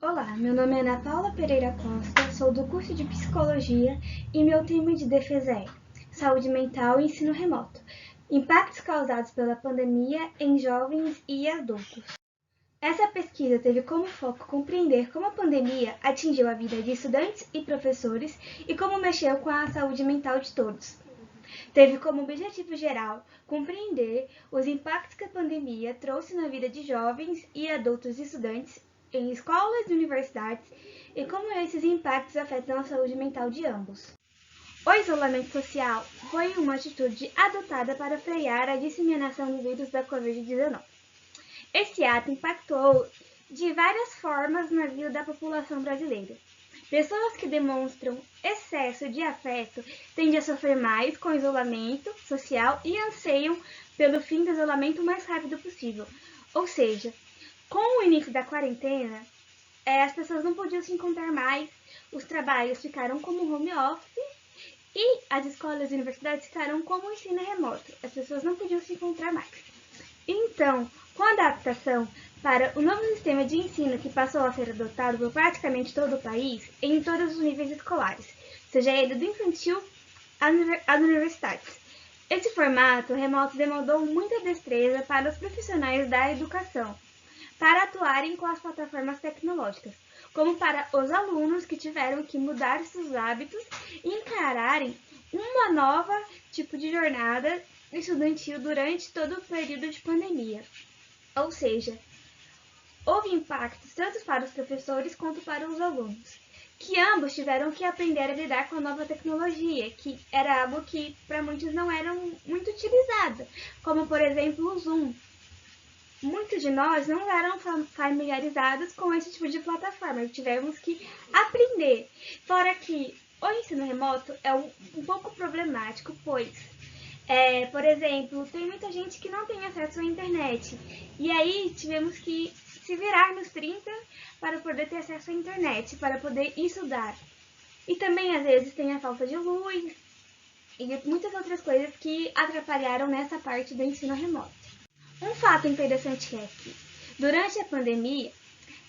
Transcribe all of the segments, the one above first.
Olá, meu nome é Ana Paula Pereira Costa, sou do curso de Psicologia e meu tema de defesa é Saúde Mental e Ensino Remoto, impactos causados pela pandemia em jovens e adultos. Essa pesquisa teve como foco compreender como a pandemia atingiu a vida de estudantes e professores e como mexeu com a saúde mental de todos. Teve como objetivo geral compreender os impactos que a pandemia trouxe na vida de jovens e adultos estudantes em escolas e universidades e como esses impactos afetam a saúde mental de ambos. O isolamento social foi uma atitude adotada para frear a disseminação do vírus da Covid-19. Esse ato impactou de várias formas na vida da população brasileira. Pessoas que demonstram excesso de afeto tendem a sofrer mais com o isolamento social e anseiam pelo fim do isolamento o mais rápido possível. Ou seja, com o início da quarentena, as pessoas não podiam se encontrar mais, os trabalhos ficaram como home office e as escolas e universidades ficaram como ensino remoto. As pessoas não podiam se encontrar mais. Então, com a adaptação para o novo sistema de ensino que passou a ser adotado por praticamente todo o país em todos os níveis escolares, seja ele do infantil às universidades. Esse formato remoto demandou muita destreza para os profissionais da educação, para atuarem com as plataformas tecnológicas, como para os alunos que tiveram que mudar seus hábitos e encararem uma nova tipo de jornada estudantil durante todo o período de pandemia. Ou seja, houve impactos tanto para os professores quanto para os alunos, que ambos tiveram que aprender a lidar com a nova tecnologia, que era algo que para muitos não era muito utilizado, como por exemplo o Zoom. Muitos de nós não eram familiarizados com esse tipo de plataforma, tivemos que aprender. Fora que o ensino remoto é um pouco problemático, pois, por exemplo, tem muita gente que não tem acesso à internet. E aí tivemos que se virar nos 30 para poder ter acesso à internet, para poder estudar. E também, às vezes, tem a falta de luz e muitas outras coisas que atrapalharam nessa parte do ensino remoto. Um fato interessante é que, durante a pandemia,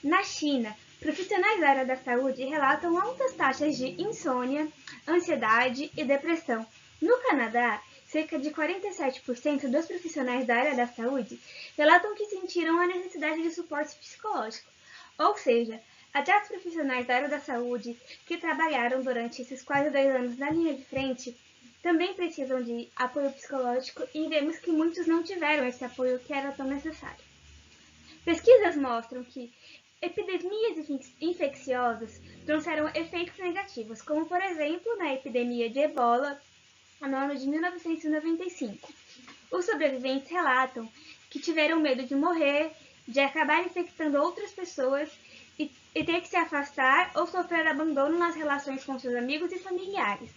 na China, profissionais da área da saúde relatam altas taxas de insônia, ansiedade e depressão. No Canadá, cerca de 47% dos profissionais da área da saúde relatam que sentiram a necessidade de suporte psicológico. Ou seja, até os profissionais da área da saúde que trabalharam durante esses quase 2 anos na linha de frente também precisam de apoio psicológico e vemos que muitos não tiveram esse apoio que era tão necessário. Pesquisas mostram que epidemias infecciosas trouxeram efeitos negativos, como por exemplo na epidemia de Ebola no ano de 1995. Os sobreviventes relatam que tiveram medo de morrer, de acabar infectando outras pessoas e ter que se afastar ou sofrer abandono nas relações com seus amigos e familiares.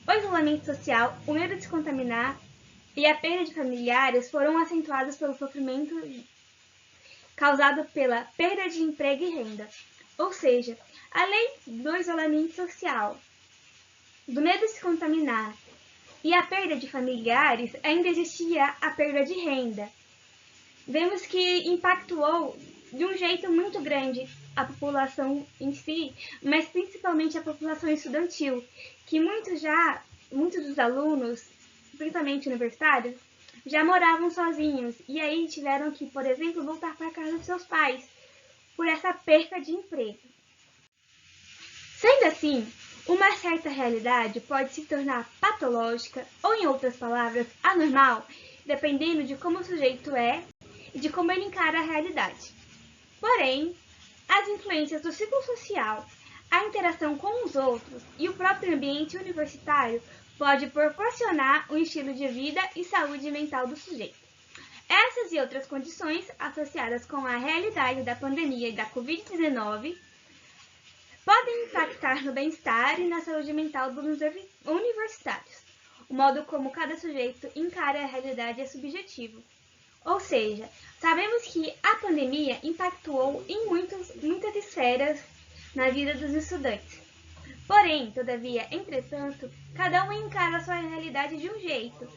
O isolamento social, o medo de se contaminar e a perda de familiares foram acentuados pelo sofrimento causado pela perda de emprego e renda. Ou seja, além do isolamento social, do medo de se contaminar e a perda de familiares, ainda existia a perda de renda. Vemos que impactou de um jeito muito grande a população em si, mas principalmente a população estudantil, que muitos dos alunos, principalmente universitários, já moravam sozinhos e aí tiveram que, por exemplo, voltar para a casa de seus pais por essa perca de emprego. Sendo assim, uma certa realidade pode se tornar patológica ou, em outras palavras, anormal, dependendo de como o sujeito é e de como ele encara a realidade. Porém, as influências do ciclo social, a interação com os outros e o próprio ambiente universitário pode proporcionar um estilo de vida e saúde mental do sujeito. Essas e outras condições associadas com a realidade da pandemia da Covid-19 podem impactar no bem-estar e na saúde mental dos universitários. O modo como cada sujeito encara a realidade é subjetivo. Ou seja, sabemos que a pandemia impactou em muitas esferas na vida dos estudantes. Porém, todavia, entretanto, cada um encara a sua realidade de um jeito.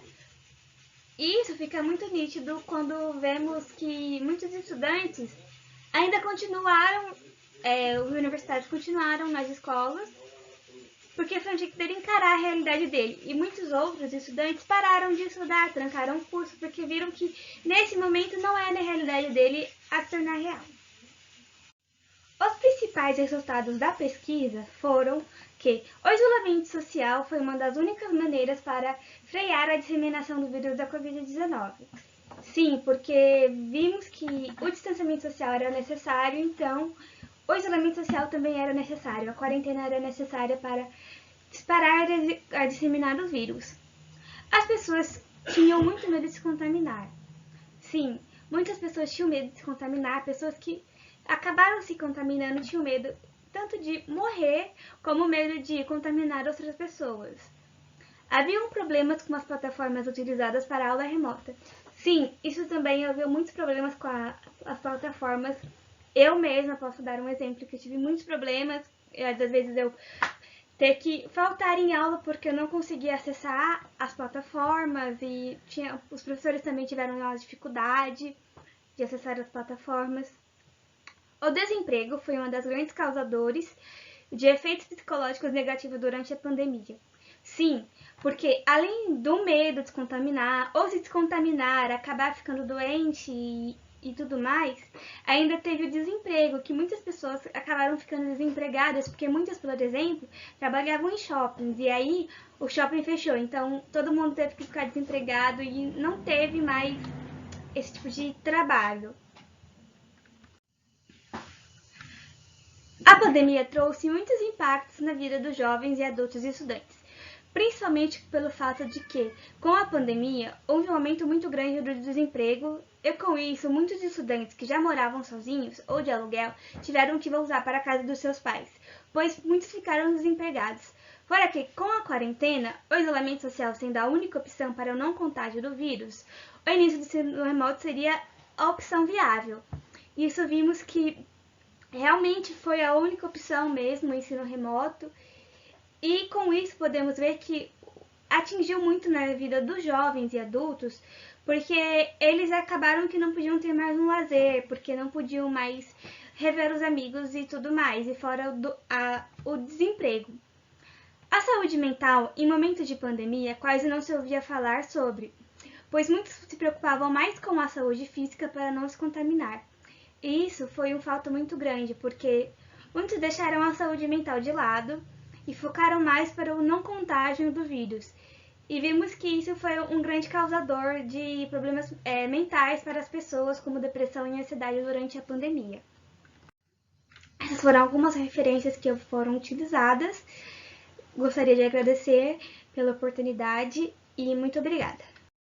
E isso fica muito nítido quando vemos que muitos estudantes ainda continuaram os universitários continuaram nas escolas, porque foi um jeito dele encarar a realidade dele. E muitos outros estudantes pararam de estudar, trancaram o curso, porque viram que nesse momento não era a realidade dele a se tornar real. Os principais resultados da pesquisa foram que o isolamento social foi uma das únicas maneiras para frear a disseminação do vírus da Covid-19. Sim, porque vimos que o distanciamento social era necessário, então o isolamento social também era necessário, a quarentena era necessária para parar a disseminar o vírus. As pessoas tinham muito medo de se contaminar. Sim, muitas pessoas tinham medo de se contaminar, pessoas que acabaram se contaminando tinham medo tanto de morrer como medo de contaminar outras pessoas. Haviam problemas com as plataformas utilizadas para aula remota. Sim, isso também havia muitos problemas com as plataformas. Eu mesma posso dar um exemplo que eu tive muitos problemas, às vezes eu ter que faltar em aula porque eu não conseguia acessar as plataformas e os professores também tiveram uma dificuldade de acessar as plataformas. O desemprego foi uma das grandes causadores de efeitos psicológicos negativos durante a pandemia. Sim, porque além do medo de se contaminar ou se descontaminar, acabar ficando doente e tudo mais, ainda teve o desemprego, que muitas pessoas acabaram ficando desempregadas, porque muitas, por exemplo, trabalhavam em shoppings, e aí o shopping fechou, então todo mundo teve que ficar desempregado e não teve mais esse tipo de trabalho. A pandemia trouxe muitos impactos na vida dos jovens e adultos e estudantes, principalmente pelo fato de que, com a pandemia, houve um aumento muito grande do desemprego e, com isso, muitos estudantes que já moravam sozinhos ou de aluguel tiveram que voltar para a casa dos seus pais, pois muitos ficaram desempregados. Fora que, com a quarentena, o isolamento social sendo a única opção para o não contágio do vírus, o início do ensino remoto seria a opção viável. Isso vimos que realmente foi a única opção mesmo, o ensino remoto. E com isso podemos ver que atingiu muito na vida dos jovens e adultos, porque eles acabaram que não podiam ter mais um lazer, porque não podiam mais rever os amigos e tudo mais, e fora o desemprego. A saúde mental, em momentos de pandemia, quase não se ouvia falar sobre, pois muitos se preocupavam mais com a saúde física para não se contaminar. E isso foi um fato muito grande, porque muitos deixaram a saúde mental de lado e focaram mais para o não contágio do vírus. E vimos que isso foi um grande causador de problemas mentais para as pessoas, como depressão e ansiedade durante a pandemia. Essas foram algumas referências que foram utilizadas. Gostaria de agradecer pela oportunidade e muito obrigada.